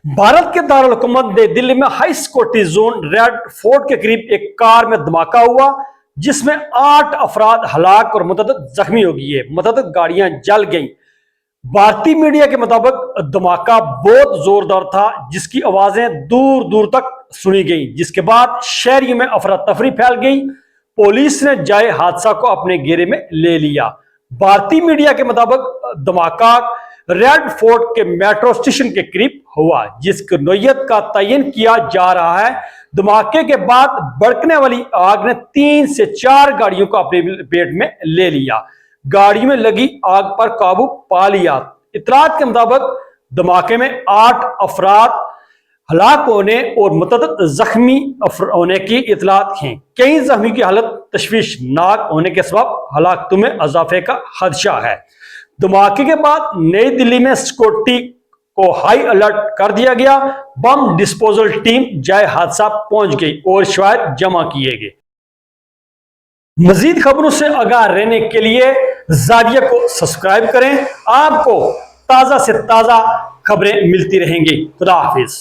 भारत के दारुल हुकूमत नई दिल्ली में high security zone red fort के करीब एक कार में धमाका हुआ जिसमें 8 अफराद हलाक और मुतअद्दिद जख्मी हो गए। मुतअद्दिद गाड़ियां जल गईं। भारतीय मीडिया के मुताबिक धमाका बहुत जोरदार था जिसकी आवाजें दूर दूर तक सुनी गईं, जिसके बाद शहरियों में अफरा तफरी फैल गई। पुलिस ने जाए हादसा को अपने घेरे में ले लिया। भारतीय मीडिया के मुताबिक धमाका रेड फोर्ट के मेट्रो स्टेशन के करीब हुआ, जिसकी नौयत का तयन किया जा रहा है। धमाके के बाद भड़कने वाली आग ने 3 से 4 गाड़ियों को अपने पेट में ले लिया। गाड़ियों में लगी आग पर काबू पा लिया। इतलात के मुताबिक धमाके में 8 अफराद हलाक होने और मुतअद्दिद जख्मी होने की इतलात हैं। कई जख्मी की हालत तशवीशनाक होने के सबब हलाकतों में इजाफे का खदशा है। धमाके के बाद नई दिल्ली में सिक्योरिटी को हाई अलर्ट कर दिया गया। बम डिस्पोजल टीम जाए हादसा पहुंच गई और शवाहिद जमा किए गए। मजीद खबरों से आगाह रहने के लिए ज़ाविया को सब्सक्राइब करें। आपको ताज़ा से ताज़ा खबरें मिलती रहेंगी। खुदा हाफिज।